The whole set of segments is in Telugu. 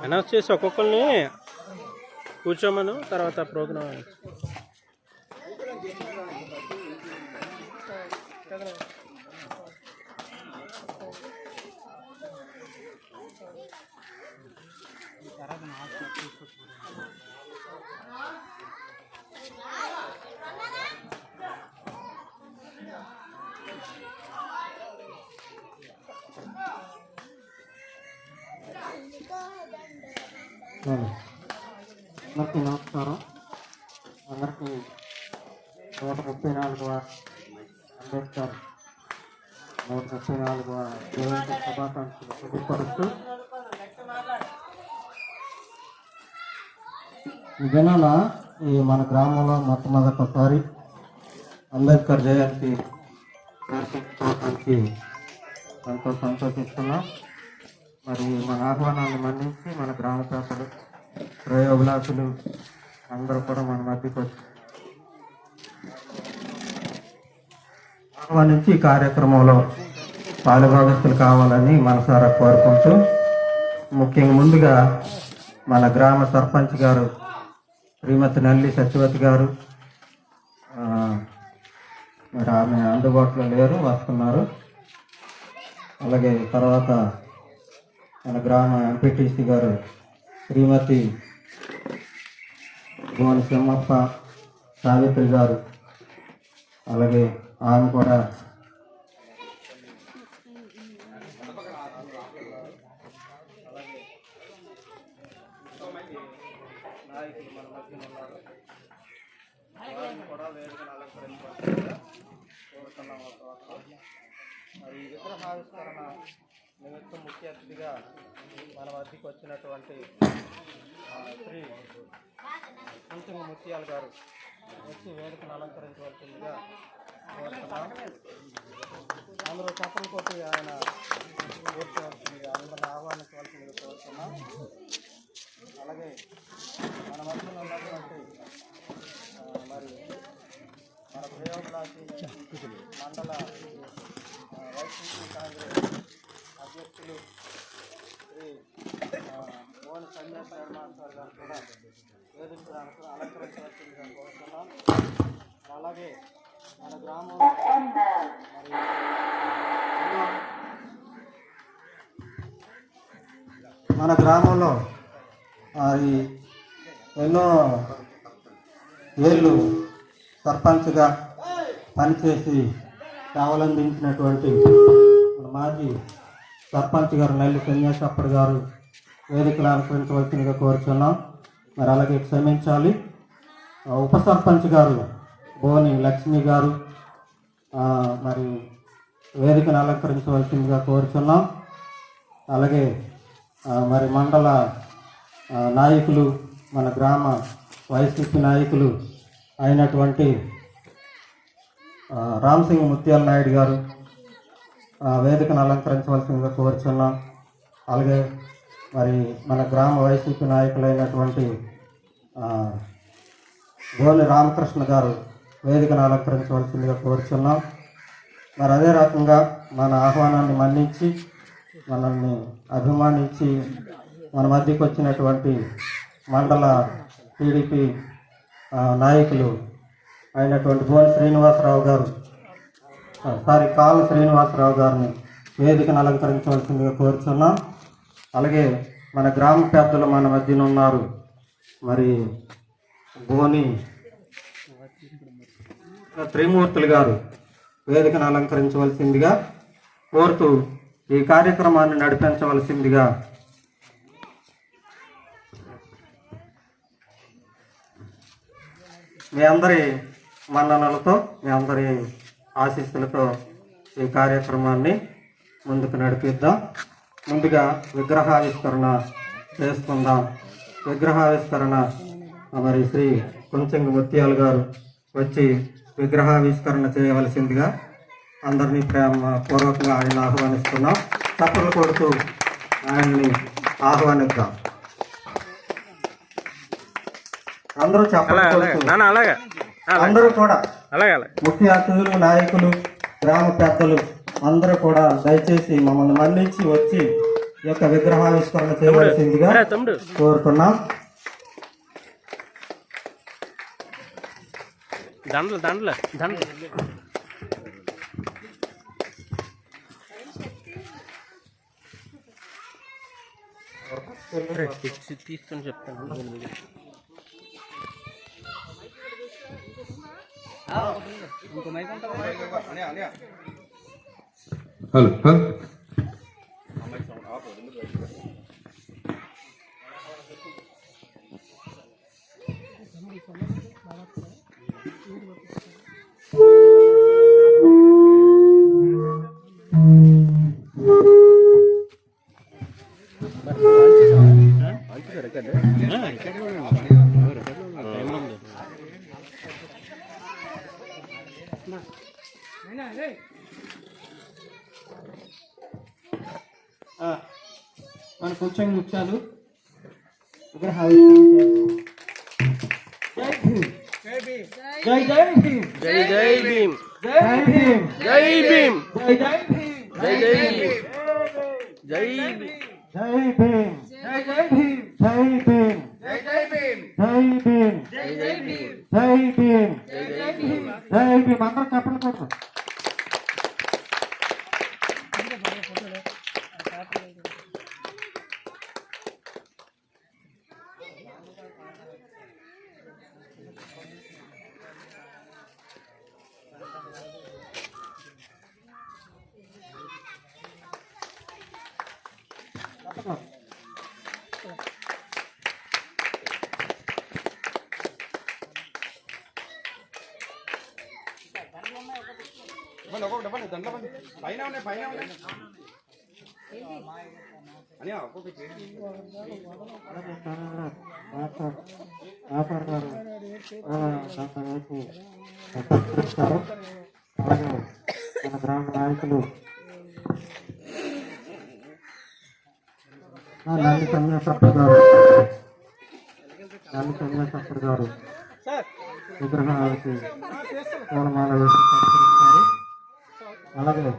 అనౌన్స్ చేసి ఒక్కొక్కరిని కూర్చోమను, తర్వాత ప్రోగ్రామ్ అందరికీ నమస్కారం. అందరికీ 134వ అంబేద్కర్ 134వ జయంతి శుభాకాంక్షలు తెలియపరుస్తూ ఈ దినాన ఈ మన గ్రామంలో మొట్టమొదటిసారి అంబేద్కర్ జయంతి నిర్వహించుకోవడానికి ఎంతో సంతోషిస్తున్నాం. మరి మన ఆహ్వానాన్ని మన్నించి మన గ్రామ ప్రజలు శ్రేయోభిలాషులు అందరూ కూడా మన మధ్యకు వచ్చి ఆహ్వానించి ఈ కార్యక్రమంలో పాలుభాగస్తులు కావాలని మనసారా కోరుకుంటూ, ముఖ్యంగా ముందుగా మన గ్రామ సర్పంచ్ గారు శ్రీమతి నల్లి సత్యవతి గారు, మరి ఆమె అందుబాటులో లేరు, వస్తున్నారు. అలాగే తర్వాత మన గ్రామ ఎంపీటీసీ గారు శ్రీమతి గోని సింహప్ప సావిత్రి గారు, అలాగే ఆమె కూడా మరి విగ్రహావిష్కరణ నిమిత్తం ముఖ్య అతిథిగా మన వద్దకు వచ్చినటువంటి శ్రీ కుంచంగి ముత్యాల గారు వచ్చి వేడుకను అలంకరించవలసిందిగా కోరుతున్నాం. అందరూ చప్పలతోటి ఆయన కూర్చోవలసిందిగా అందరిని ఆహ్వానించవలసిందిగా కోరుతున్నాం. అలాగే మన మధ్యలో ఉన్నటువంటి మరి మన ప్రయోగలాసి మండల వైసీపీ కాంగ్రెస్ అధ్యక్షులు శ్రీ మోహన్ సన్యాస నిర్మాణాచారి గారు కూడా వేదికను అలంకరించవలసిందిగా కోరుతున్నాం. అలాగే మన గ్రామంలో మరి ఎన్నో ఏళ్ళు సర్పంచ్గా పనిచేసి సేవలందించినటువంటి మన మాజీ సర్పంచ్ గారు నల్లి సన్యాసప్పటి గారు వేదికలు అలంకరించవలసిందిగా కోరుచున్నాం. మరి అలాగే క్షమించాలి, ఉప సర్పంచ్ గారు బోని లక్ష్మి గారు మరి వేదికను అలంకరించవలసిందిగా కోరుచున్నాం. అలాగే మరి మండల నాయకులు, మన గ్రామ వైసీపీ నాయకులు అయినటువంటి రామసింగ్ ముత్యాల నాయుడు గారు వేదికను అలంకరించవలసిందిగా కోరుచున్నాం. అలాగే మరి మన గ్రామ వైసీపీ నాయకులైనటువంటి గోని రామకృష్ణ గారు వేదికను అలంకరించవలసిందిగా కోరుచున్నాం. మరి అదే రకంగా మన ఆహ్వానాన్ని మన్నించి మనల్ని అభిమానించి మన మధ్యకు వచ్చినటువంటి మండల టీడీపీ నాయకులు అయినటువంటి గోని శ్రీనివాసరావు గారు కాళ్ళ శ్రీనివాసరావు గారిని వేదికను అలంకరించవలసిందిగా కోరుచున్నాం. అలాగే మన గ్రామ పెద్దలు మన మధ్యన ఉన్నారు. మరి గోని త్రిమూర్తులు గారు వేదికను అలంకరించవలసిందిగా కోరుతూ ఈ కార్యక్రమాన్ని నడిపించవలసిందిగా మీ అందరి మన్ననలతో, మీ అందరి ఆశీస్సులతో ఈ కార్యక్రమాన్ని ముందుకు నడిపిద్దాం. ముందుగా విగ్రహావిష్కరణ చేసుకుందాం. విగ్రహావిష్కరణ మరి శ్రీ కుంచంగి ముత్యాల గారు వచ్చి విగ్రహావిష్కరణ చేయవలసిందిగా అందరినీ పూర్వకంగా ఆయన ఆహ్వానిస్తున్నాం. చప్పట్లు కొడుతూ ఆయన్ని ఆహ్వానిద్దాం. అందరూ అందరూ కూడా ముఖ్య అతిథులు, నాయకులు, గ్రామ పెద్దలు అందరూ కూడా దయచేసి మమ్మల్ని మన్నించి వచ్చి ఈ యొక్క విగ్రహావిష్కరణ చేయవలసిందిగా కోరుతున్నాం. తీసుకొని చెప్తాను. హలో హలో మన కొంచెం ముఖ్యాలు విగ్రహావిష్కరణ జై జై భీమ్ జై జై భీమ్ జై భీమ్ జై భీమ్ జై జై భీమ్ జై జై భీమ్ జై జై భీమ్ జై జై భీమ్ జై భీమ్ జై జై భీమ్ జై భీమ్ జై జై భీమ్ జై భీమ్ జై జై భీమ్ జై భీమ్ అందరూ చెప్పండి కొట్టు. మన గ్రామ నాయకులు నల్లి సన్యాసప్ప గారు విగ్రహానికి పూలమాల వేసి సత్కరిస్తారు. అలాగే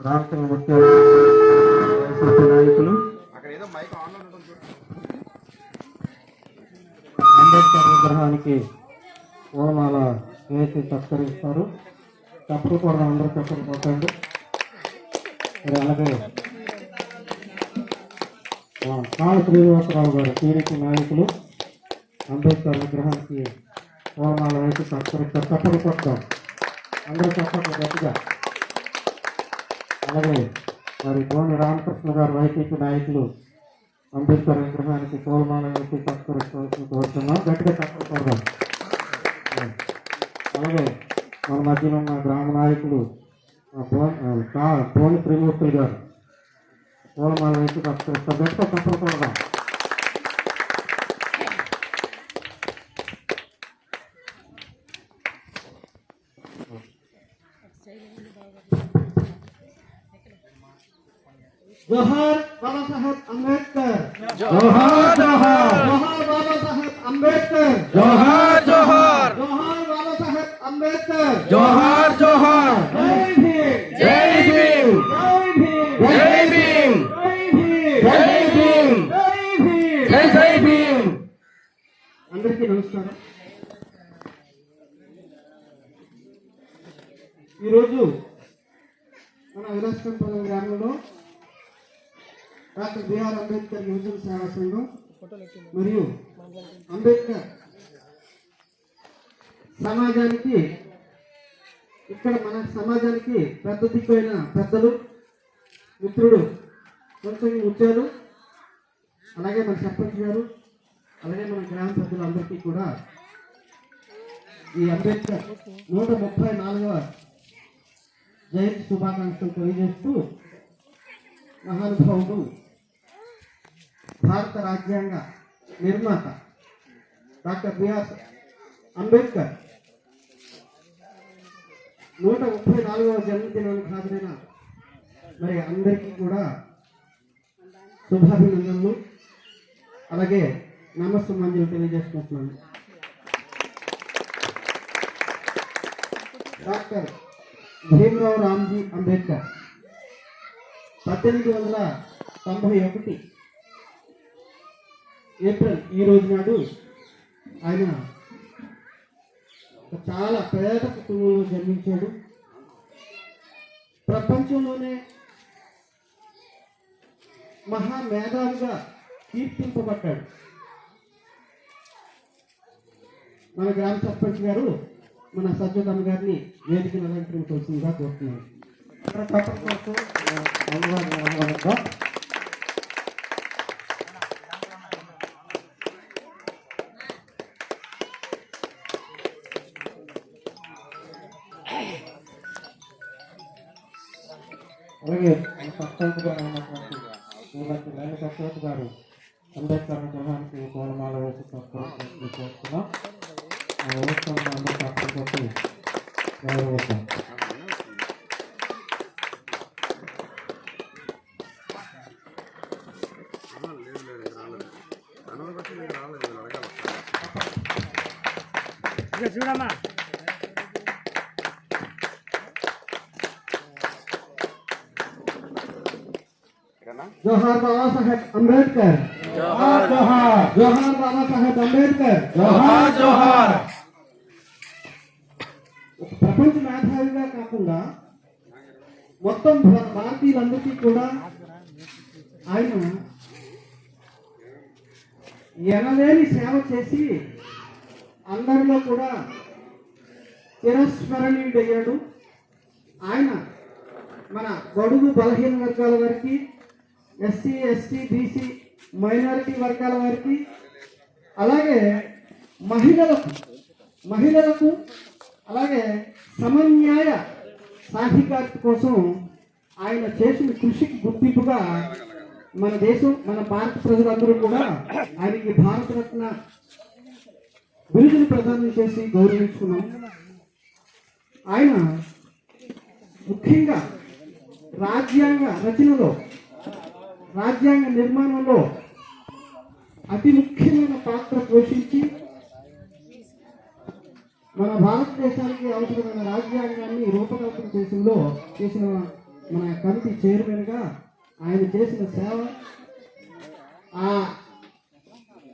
రామచంద్ర ముఖ్య నాయకులు అంబేద్కర్ విగ్రహానికి పూలమాల వేసి సత్కరిస్తారు. తప్పుడు కూడా అందరూ చెప్పండి పోతండి. మరి అలాగే కాళ శ్రీనివాసరావు గారు టీడీపీ నాయకులు అంబేద్కర్ విగ్రహానికి పూలమాల వేసి సత్కరిస్తారు. తప్పని కొడతాం అందరూ చెప్పండి గట్టిగా. అలాగే మరి గోని రామకృష్ణ గారు వైసీపీ నాయకులు అంబేద్కర్ విగ్రహానికి పూలమాల వేసి సత్కరిస్తాల్సి కోరుతున్నాం. గట్టిగా తప్పకూడదాం. అలాగే మన మధ్యలో ఉన్న గ్రామ నాయకులు పోని త్రిమూర్తులు గారు పూలమాల వేసి సత్కరిస్తారు. గట్టిగా తప్పకూడదాం. जोहार बाबा साहेब अम्बेडकर, जोहार जोहार, जोहार बाबा साहेब अम्बेडकर, जोहार जोहार, जोहार बाबा साहेब अम्बेडकर, जोहार जोहार, जय भीम, जय भीम, जय भीम, जय भीम, जय भीम, जय जय भीम. అందరికీ నమస్కారం. ఈరోజు మన విలాసకంపల్లి గ్రామంలో డాక్టర్ బిఆర్ అంబేద్కర్ యువజన సేవా సంఘం మరియు అంబేద్కర్ సమాజానికి ఇక్కడ మన సమాజానికి పెద్ద దిక్కైన పెద్దలు మిత్రుడు కొంచెం ముత్యాలు అలాగే మన సర్పంచ్ గారు అలాగే మన గ్రామ పెద్దలు అందరికీ కూడా ఈ అంబేద్కర్ 134వ జయంతి శుభాకాంక్షలు తెలియజేస్తూ మహానుభావుడు భారత రాజ్యాంగ నిర్మాత డాక్టర్ బిఆర్ అంబేద్కర్ 134వ జన్మదినానికి హాజరైన మరి అందరికీ కూడా శుభాభినందనలు అలాగే నమస్సుమాంజలు తెలియజేసుకుంటున్నాను. డాక్టర్ భీమరావు రామ్జీ అంబేద్కర్ 1891 ఏప్రిల్ ఈ రోజు నాడు ఆయన చాలా పేద కుటుంబంలో జన్మించాడు. ప్రపంచంలోనే మహా మేధావిగా కీర్తింపబడ్డాడు. మన గ్రామ సర్పంచ్ గారు మన సజ్జతమ్మ గారిని వేదికను అలంకరించవలసిందిగా కోరుతున్నాను. అలాగే మన సర్పంచ్ గారు అయినటువంటి శ్రీమతి లలిత సత్యవతి గారు అంబేద్కర్ విగ్రహానికి పూలమాల వేసి కోరుతున్నాం. ఆ వ్యవస్థను అందరూ తప్పనిసరి గౌరవిస్తాం. చూడమ్మా జోహార్ బాబాసాహెబ్ అంబేద్కర్, జోహార్ జోహార్ జోహార్ బాబాసాహెబ్ అంబేద్కర్. జోహార్ జోహార్. ఒక ప్రపంచ మేధావిగా కాకుండా మొత్తం భారతీయులందరికీ కూడా ఆయన ఎనలేని సేవ చేసి అందరిలో కూడా చిరస్మరణీయుడయ్యాడు. ఆయన మన బడుగు బలహీన వర్గాల వారికి, ఎస్సీ ఎస్టీ బీసీ మైనారిటీ వర్గాల వారికి, అలాగే మహిళలకు అలాగే సమన్యాయ సాధికారత కోసం ఆయన చేసిన కృషికి గుర్తింపుగా మన దేశం, మన భారత ప్రజలందరూ కూడా ఆయనకి భారతరత్న బిరుదును ప్రదానం చేసి గౌరవించుకున్నాం. ఆయన ముఖ్యంగా రాజ్యాంగ రచనలో, రాజ్యాంగ నిర్మాణంలో అతి ముఖ్యమైన పాత్ర పోషించి మన భారతదేశానికి అవసరమైన రాజ్యాంగాన్ని రూపకల్పన చేసిన మన కమిటీ చైర్మన్గా ఆయన చేసిన సేవ, ఆ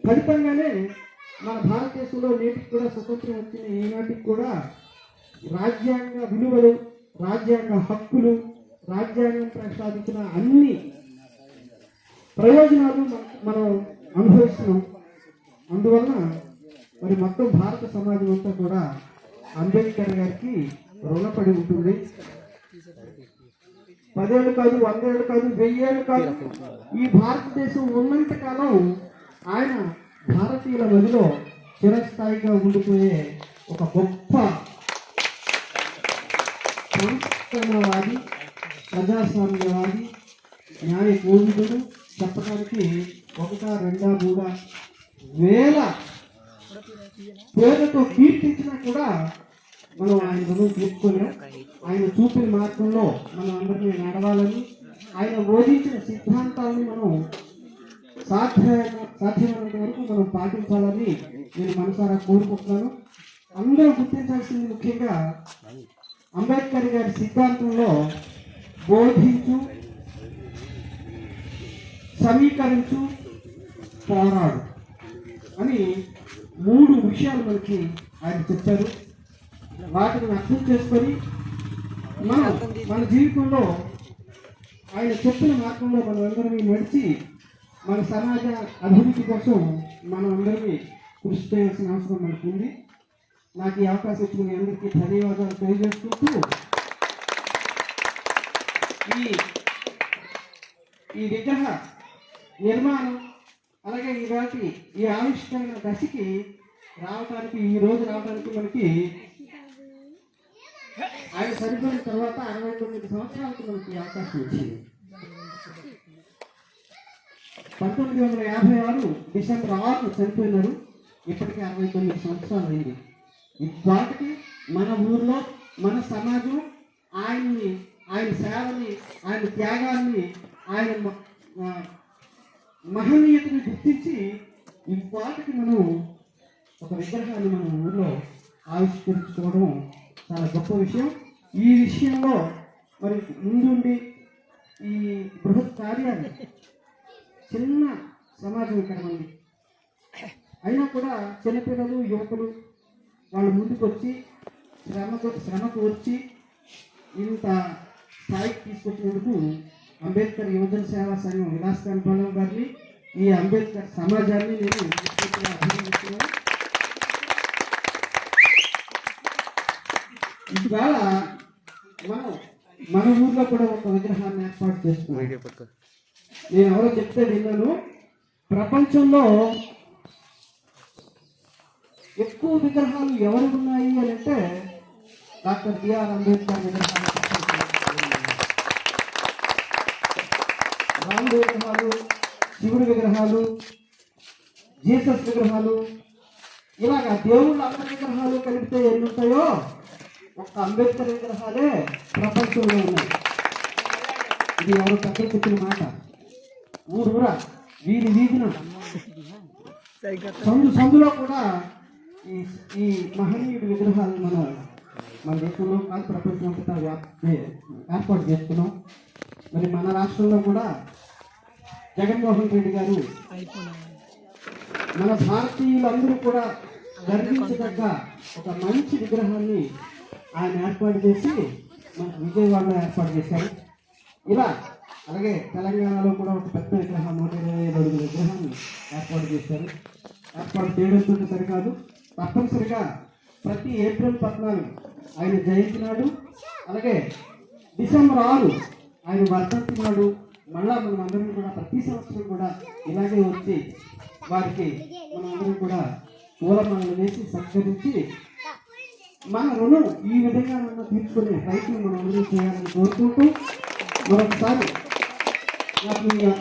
ఫలితంగానే మన భారతదేశంలో నేటికి కూడా స్వతంత్రం వచ్చిన ఈనాటికి కూడా రాజ్యాంగ విలువలు, రాజ్యాంగ హక్కులు, రాజ్యాంగం ప్రసాదించిన అన్ని ప్రయోజనాలు మనం అనుభవిస్తున్నాం. అందువలన మరి మొత్తం భారత సమాజం అంతా కూడా అంబేద్కర్ గారికి రుణపడి ఉంటుంది. 10 ఏళ్ళు కాదు, 100 ఏళ్ళు కాదు, 1000 ఏళ్ళు కాదు, ఈ భారతదేశం ఉన్నంత కాలం ఆయన భారతీయుల మధ్యలో చిరస్థాయిగా ఉండిపోయే ఒక గొప్ప సంస్కరణవాది, ప్రజాస్వామ్యవాది, న్యాయ కోవిదుడు. చెప్పడానికి 1, 2, 3 వేల పేరుతో కీర్తించినా కూడా మనం ఆయన రుణం తీర్చుకోలేం. ఆయన చూపిన మార్గంలో మనం అందరినీ నడవాలని, ఆయన బోధించిన సిద్ధాంతాలను మనం సాధ్యమైనంత వరకు మనం పాటించాలని నేను మనసారా కోరుకుంటున్నాను. అందరూ గుర్తించాల్సింది ముఖ్యంగా అంబేద్కర్ గారి సిద్ధాంతంలో బోధించు, సమీకరించు, పోరాడు అని 3 విషయాలు మనకి ఆయన చెప్పారు. వాటిని అర్థం చేసుకొని మన జీవితంలో ఆయన చెప్పిన మార్గంలో మనం అందరినీ నడిచి మన సమాజ అభివృద్ధి కోసం మనం అందరినీ కృషి చేయాల్సిన అవసరం మనకు ఉంది. నాకు ఈ అవకాశం ఇచ్చిన మీ అందరికీ ధన్యవాదాలు తెలియజేసుకుంటూ ఈ విగ్రహ నిర్మాణం అలాగే ఈ ఆవిష్కరణ దశకి రావడానికి, ఈ రోజు రావడానికి మనకి ఆయన చనిపోయిన తర్వాత 69 సంవత్సరాలకు మనకి అవకాశం వచ్చింది. 1956 డిసెంబర్ 6 చనిపోయినారు. ఇప్పటికీ 69 సంవత్సరాలు అయింది. వాటికి మన ఊర్లో మన సమాజం ఆయన సేవని, ఆయన త్యాగాన్ని, ఆయన మహనీయతని గుర్తించి వాటికి మనం ఒక విగ్రహాన్ని మన ఊర్లో ఆవిష్కరించుకోవడం చాలా గొప్ప విషయం. ఈ విషయంలో మరి ముందుండి ఈ బృహత్ కార్యాన్ని చిన్న సమాజం ఇక్కడ ఉంది, అయినా కూడా చిన్నపిల్లలు యువకులు వాళ్ళు ముందుకు వచ్చి శ్రమకు వచ్చి ఇంత స్థాయికి తీసుకొచ్చినందుకు అంబేద్కర్ యువజన సేవా సంఘం విలాస్ కనపాలం గారిని, ఈ అంబేద్కర్ సమాజాన్ని నేను మనస్ఫూర్తిగా అభినందిస్తున్నాను. ఇవాళ మనం మన ఊర్లో కూడా ఒక విగ్రహాన్ని ఏర్పాటు చేసుకున్నాం. నేను ఎవరో చెప్తే విన్నాను, ప్రపంచంలో ఎక్కువ విగ్రహాలు ఎవరు ఉన్నాయి అని అంటే డాక్టర్ బిఆర్ అంబేద్కర్ విగ్రహాలు, రాముడి విగ్రహాలు, శివుడి విగ్రహాలు, జీసస్ విగ్రహాలు, ఇలాగా దేవుళ్ళ అందరి విగ్రహాలు కలిపితే ఎన్ని ఉంటాయో ఒక్క అంబేద్కర్ విగ్రహాలే ప్రపంచంలో ఉన్నాయి. ఇది ఎవరు పెద్ద చెప్పిన మాట. ఊరూరా వీధి వీధిన సందులో కూడా ఈ మహనీయుడి విగ్రహాలు మన దేశంలో కాదు ప్రపంచం అంతటా ఏర్పాటు చేసుకున్నాం. మరి మన రాష్ట్రంలో కూడా జగన్మోహన్ రెడ్డి గారు మన భారతీయులందరూ కూడా గర్వించదగ్గ ఒక మంచి విగ్రహాన్ని ఆయన ఏర్పాటు చేసి మన విజయవాడలో ఏర్పాటు చేశారు. ఇలా అలాగే తెలంగాణలో కూడా ఒక పెద్ద విగ్రహం 125 అడుగుల విగ్రహాన్ని ఏర్పాటు చేశారు. ఏర్పాటు చేయడంతో సరికాదు, తప్పనిసరిగా ప్రతి ఏప్రిల్ 14 ఆయన జయంతి నాడు, అలాగే డిసెంబర్ 6 ఆయన వర్ధంతి నాడు మళ్ళా మనం అందరం కూడా ప్రతి సంవత్సరం కూడా ఇలాగే వచ్చి వారికి మనం అందరం కూడా పూలమాలలు వేసి సత్కరించి మన రుణం ఈ విధంగా మనం తీర్చుకునే ప్రయత్నం మనం అందరూ చేయాలని కోరుకుంటూ మరొకసారి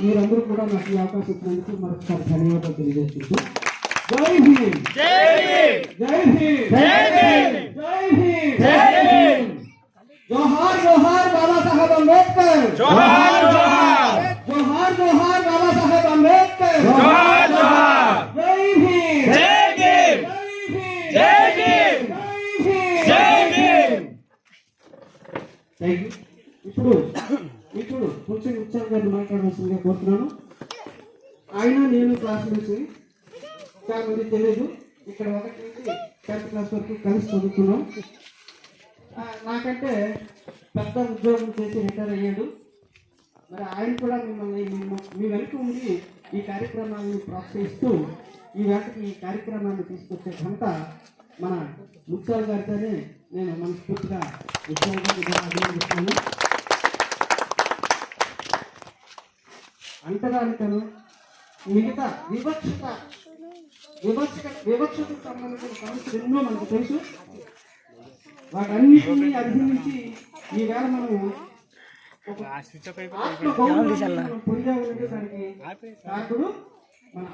మీరందరూ కూడా నాకు ఈ అవకాశం ఇచ్చినందుకు మరొకసారి ధన్యవాదాలు తెలియజేస్తూ జై భీమ్, జై భీమ్, జై భీమ్, జోహార్ జోహార్ బాబాసాహెబ్ అంబేద్కర్, జోహార్ జోహార్, జోహార్ జోహార్ బాబాసాహెబ్ అంబేద్కర్, జోహార్ జోహార్, జై భీమ్, జై భీమ్, జై భీమ్, జై భీమ్. Thank you. ఇప్పుడు కొంచెం ఉత్సాహం గారిని మాట్లాడవలసిందిగా కోరుతున్నాను. ఆయన నేను క్లాస్మేట్స్, చాలా మంది తెలియదు, ఇక్కడ 1 నుంచి 10th క్లాస్ వరకు కలిసి చదువుకున్నాం. నాకంటే పెద్ద ఉద్యోగం చేసి రిటైర్ అయ్యాడు. మరి ఆయన కూడా మిమ్మల్ని మీ వెనుక ఉండి ఈ కార్యక్రమాన్ని ప్రోత్సహిస్తూ ఈ వేటకి ఈ కార్యక్రమాన్ని తీసుకొచ్చే ఘనత మన ముత్యాల గారితోనే నేను మనస్ఫూర్తిగా అభినందిస్తున్నాను. అంటరానితను మిగతా వివక్షతకు సంబంధించిన సమస్యలు ఎన్నో మనకు తెలుసు. వాటన్నిటినీ అధిగమించి ఈవేళ మనం ఆత్మ గౌరవాన్ని పొందాలంటే దానికి కాకుడు మన